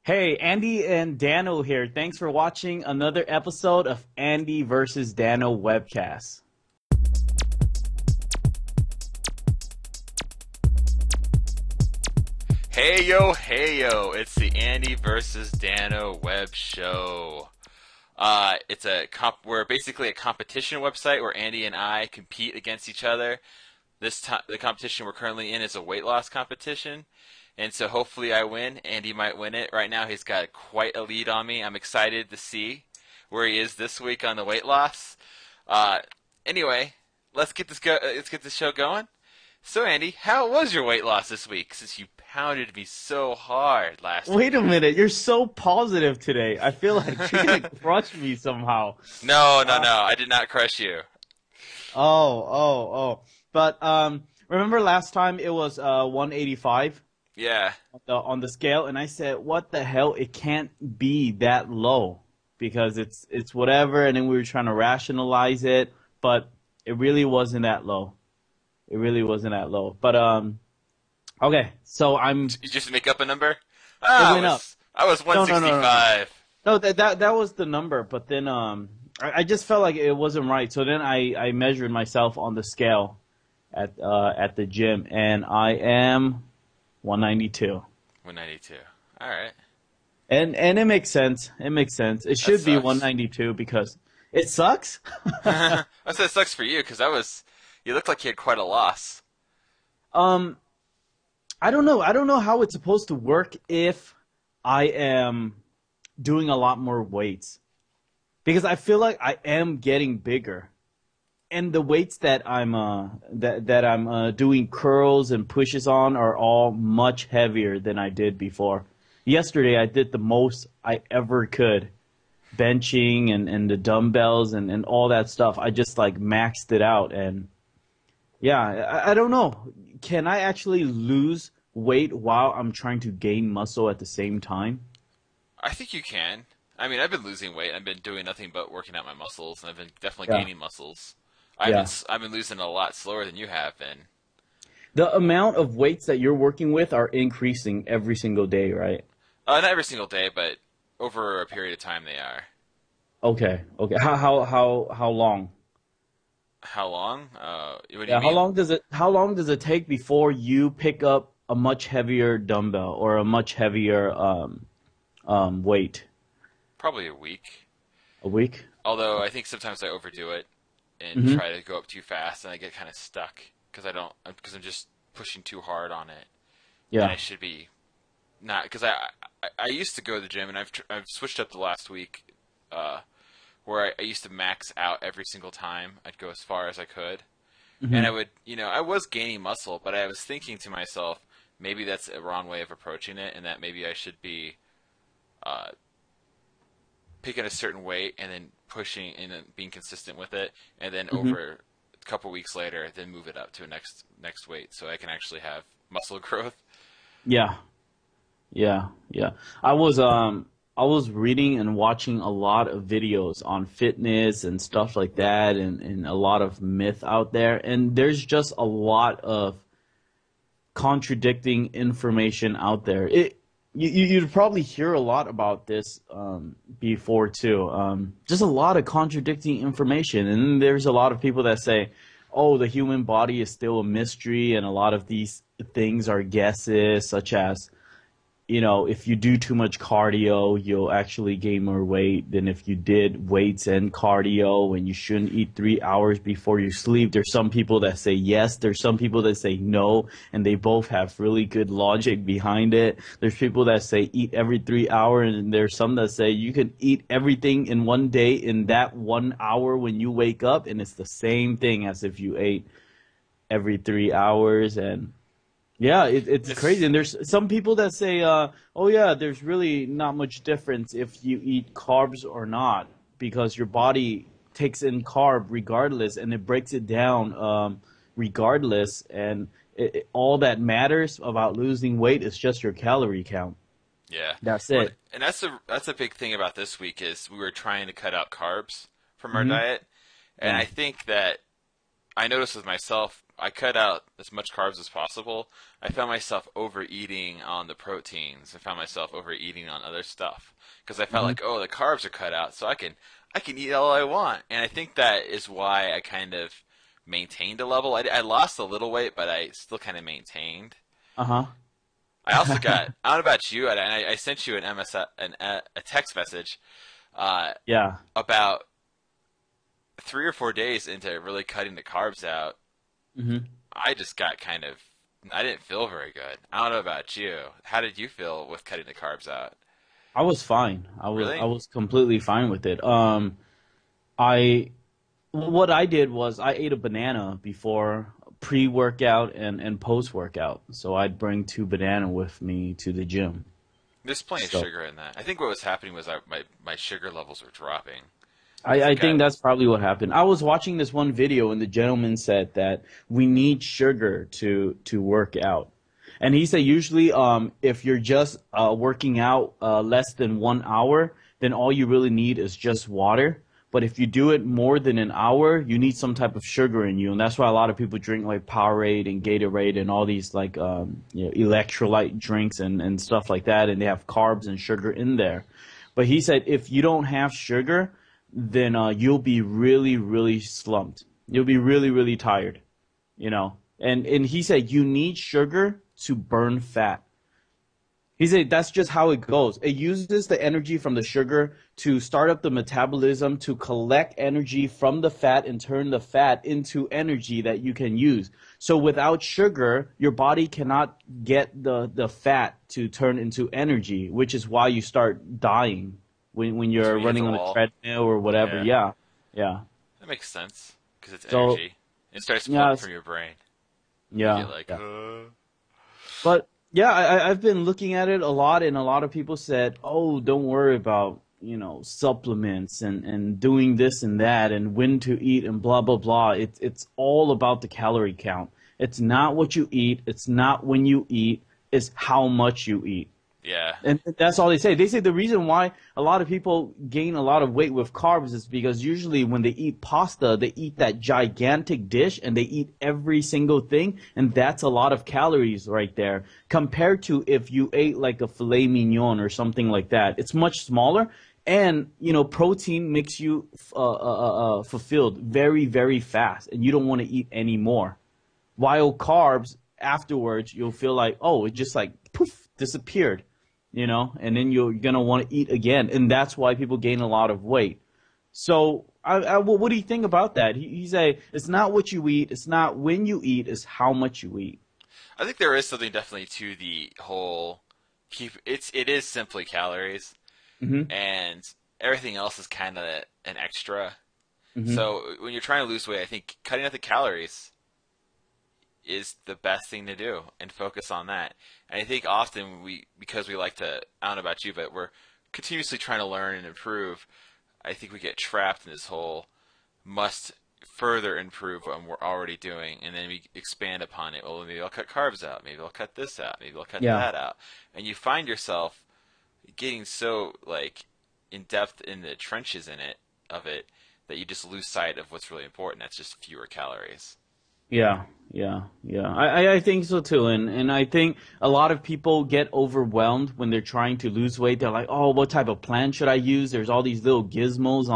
Hey, Andy and Dano here. Thanks for watching another episode of Andy versus Dano Webcast. Hey yo, it's the Andy versus Dano web show. We're basically a competition website where Andy and I compete against each other. This time, the competition we're currently in is a weight loss competition, and so hopefully I win. Andy might win it. Right now, he's got quite a lead on me. I'm excited to see where he is this week on the weight loss. Uh, anyway, let's get this show going. So, Andy, how was your weight loss this week? Since you pounded me so hard last week. Wait a minute, you're so positive today. I feel like you're gonna crush me somehow. No, I did not crush you. Oh. But remember last time it was 185 Yeah. on the scale, and I said, "What the hell? It can't be that low because it's whatever." And then we were trying to rationalize it, but it really wasn't that low. It really wasn't that low. But okay, so You just make up a number? it Ah, went up. I was No, no, no, no, no. 165. No, that was the number, but then I just felt like it wasn't right. So then I measured myself on the scale at the gym, and I am 192. 192. All right. And it makes sense. It makes sense. It That should be sucks. 192 because it sucks. I said it sucks for you because you looked like you had quite a loss. Um, I don't know. I don't know how it's supposed to work if I am doing a lot more weights because I feel like I am getting bigger. And the weights that I'm doing curls and pushes on are all much heavier than I did before. Yesterday I did the most I ever could, benching and the dumbbells and all that stuff. I just like maxed it out, and yeah, I don't know. Can I actually lose weight while I'm trying to gain muscle at the same time? I think you can. I mean, I've been losing weight. I've been doing nothing but working out my muscles, and I've been definitely Yeah. gaining muscles. Yeah. I've been losing a lot slower than you have been. The amount of weights that you're working with are increasing every single day, right? Not every single day, but over a period of time they are. Okay. Okay. How long? How long? What do you Yeah, mean? how long does it take before you pick up a much heavier dumbbell or a much heavier weight? Probably a week. A week? Although I think sometimes I overdo it and Mm-hmm. try to go up too fast, and I get kind of stuck because I'm just pushing too hard on it. And Yeah. I should be not because I used to go to the gym, and I've switched up the last week, where I used to max out every single time. I'd go as far as I could, and Mm-hmm. I was gaining muscle, but I was thinking to myself, maybe that's a wrong way of approaching it, and that maybe I should be uh, picking a certain weight and then pushing and then being consistent with it, and then Mm-hmm. over a couple weeks later, then move it up to a next weight, so I can actually have muscle growth. Yeah. Yeah. I was reading and watching a lot of videos on fitness and stuff like that, and a lot of myth out there, and there's just a lot of contradicting information out there. You'd probably hear a lot about this before too. Just a lot of contradicting information, and then there's a lot of people that say, "Oh, the human body is still a mystery," and a lot of these things are guesses, such as if you do too much cardio, you'll actually gain more weight than if you did weights and cardio, and you shouldn't eat 3 hours before you sleep. There's some people that say yes, there's some people that say no, and they both have really good logic behind it. There's people that say eat every 3 hours, and there's some that say you can eat everything in one day in that 1 hour when you wake up, and it's the same thing as if you ate every 3 hours. And yeah, it's It's crazy. And there's some people that say, oh yeah, there's really not much difference if you eat carbs or not because your body takes in carb regardless and it breaks it down regardless. And all that matters about losing weight is just your calorie count. Yeah. That's Well, it. and that's a big thing about this week is we were trying to cut out carbs from our Hmm. diet, and Yeah. I think that I noticed with myself I cut out as much carbs as possible. I found myself overeating on the proteins. I found myself overeating on other stuff because I felt Hmm. like, oh, the carbs are cut out, so I can eat all I want. And I think that is why I kind of maintained a level. I lost a little weight, but I still kind of maintained. Uh-huh. I also got, I don't know about you, and I sent you a text message Yeah. about 3 or 4 days into really cutting the carbs out. Hmm. I just got I didn't feel very good. I don't know about you. How did you feel with cutting the carbs out? I was fine. I Really? was completely fine with it. I what I did was I ate a banana before pre-workout and post-workout. So I'd bring two banana with me to the gym. There's plenty of So sugar in that. I think what was happening was my sugar levels were dropping. I I think think that's probably what happened. I was watching this one video and the gentleman said that we need sugar to work out. And he said usually if you're just working out less than 1 hour, then all you really need is just water. But if you do it more than an hour, you need some type of sugar in you, and that's why a lot of people drink like Powerade and Gatorade and all these like electrolyte drinks and stuff like that, and they have carbs and sugar in there. But he said if you don't have sugar, then you'll be really, really slumped. You'll be really, really tired, you know. And he said you need sugar to burn fat. He said that's just how it goes. It uses the energy from the sugar to start up the metabolism to collect energy from the fat and turn the fat into energy that you can use. So without sugar, your body cannot get the fat to turn into energy, which is why you start dying when that's you're when you hit the running on a wall. treadmill or whatever. Yeah, Yeah. Yeah. that makes sense because it's So energy. It starts yeah, pumping from your brain. You get yeah, like, yeah. But yeah, I've been looking at it a lot, and a lot of people said, "Oh, don't worry about supplements and doing this and that and when to eat and blah blah blah." It's all about the calorie count. It's not what you eat. It's not when you eat. It's how much you eat. yeah. And that's all they say. They say the reason why a lot of people gain a lot of weight with carbs is because usually when they eat pasta, they eat that gigantic dish and they eat every single thing, and that's a lot of calories right there. Compared to if you ate like a filet mignon or something like that, it's much smaller. And protein makes you fulfilled very, very fast, and you don't want to eat any more. While carbs afterwards, you'll feel like, oh, it just like poof disappeared, and then you're gonna want to eat again, and that's why people gain a lot of weight. So, what do you think about that? He say it's not what you eat, it's not when you eat, it's how much you eat. I think there is something definitely to the whole it is simply calories Hmm. and everything else is kind of an extra. Hmm. So when you're trying to lose weight, I think cutting out the calories is the best thing to do and focus on that. And I think often because we like to, I don't know about you, but we're continuously trying to learn and improve. I think we get trapped in this whole must further improve what we're already doing, and then we expand upon it. Well, maybe I'll cut carbs out. Maybe I'll cut this out. Maybe I'll cut Yeah. that out. And you find yourself getting so like in depth in the trenches of it that you just lose sight of what's really important. That's just fewer calories. Yeah, yeah, yeah. I think so too. And I think a lot of people get overwhelmed when they're trying to lose weight. They're like, oh, what type of plan should I use? There's all these little gizmos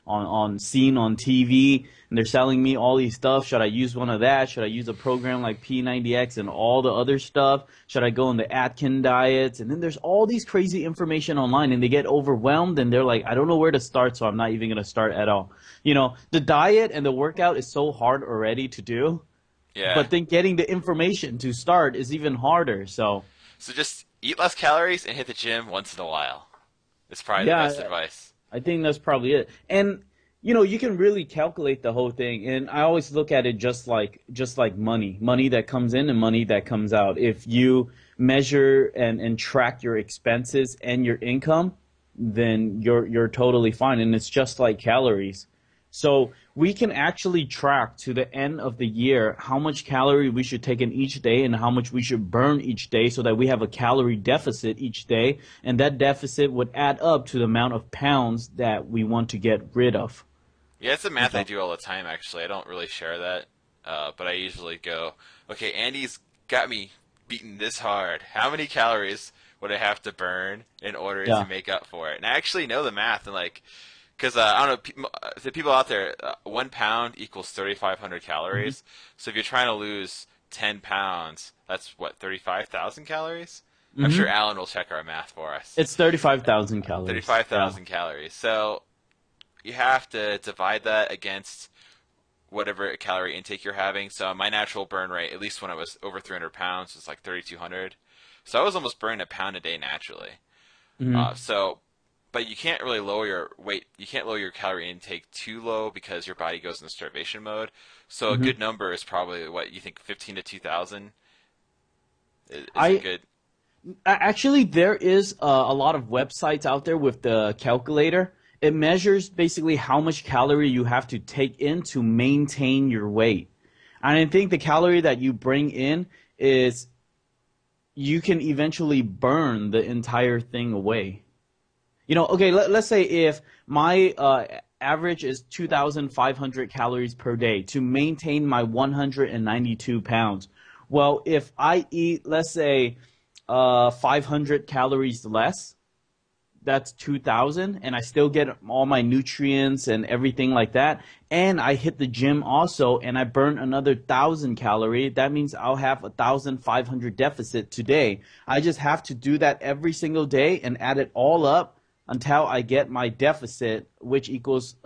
on seen on TV, and they're selling me all these stuff. Should I use one of that? Should I use a program like P90X and all the other stuff? Should I go on the Atkin diets? And then there's all these crazy information online, and they get overwhelmed, and they're like, I don't know where to start, so I'm not even gonna start at all. The diet and the workout is so hard already to do, Yeah. but then getting the information to start is even harder. So, So just eat less calories and hit the gym once in a while. It's probably the best yeah, advice. I think that's probably it. And you can really calculate the whole thing. And I always look at it just like money that comes in and money that comes out. If you measure and track your expenses and your income, then you're totally fine. And it's just like calories. So we can actually track to the end of the year how much calorie we should take in each day and how much we should burn each day so that we have a calorie deficit each day. And that deficit would add up to the amount of pounds that we want to get rid of. Yeah, it's a You math I know? do all the time, actually. I don't really share that. But I usually go, okay, Andy's got me beaten this hard. How many calories would I have to burn in order to Yeah. make up for it? And I actually know the math, and like, because I don't know, the people out there, 1 pound equals 3,500 Hmm. calories. So if you're trying to lose 10 pounds, that's what, 35,000 calories? I'm sure Hmm. Alan will check our math for us. It's 35,000 calories. Yeah. 35,000 calories. So you have to divide that against whatever calorie intake you're having. So my natural burn rate, at least when I was over 300 pounds, was like 3,200. So I was almost burning a pound a day naturally. Hmm. So, but you can't really lower your weight. You can't lower your calorie intake too low because your body goes into starvation mode. So a Hmm. good number is probably what you think 15 to 2,000 is a I good. Actually, there is a lot of websites out there with the calculator. It measures basically how much calorie you have to take in to maintain your weight. And I think the calorie that you bring in is you can eventually burn the entire thing away. Okay, let's say if my average is 2,500 calories per day to maintain my 192 pounds. Well, if I eat, let's say, 500 calories less, that's 2,000, and I still get all my nutrients and everything like that. And I hit the gym also, and I burn another 1,000 calorie. That means I'll have 1,500 deficit today. I just have to do that every single day and add it all up until I get my deficit, which equals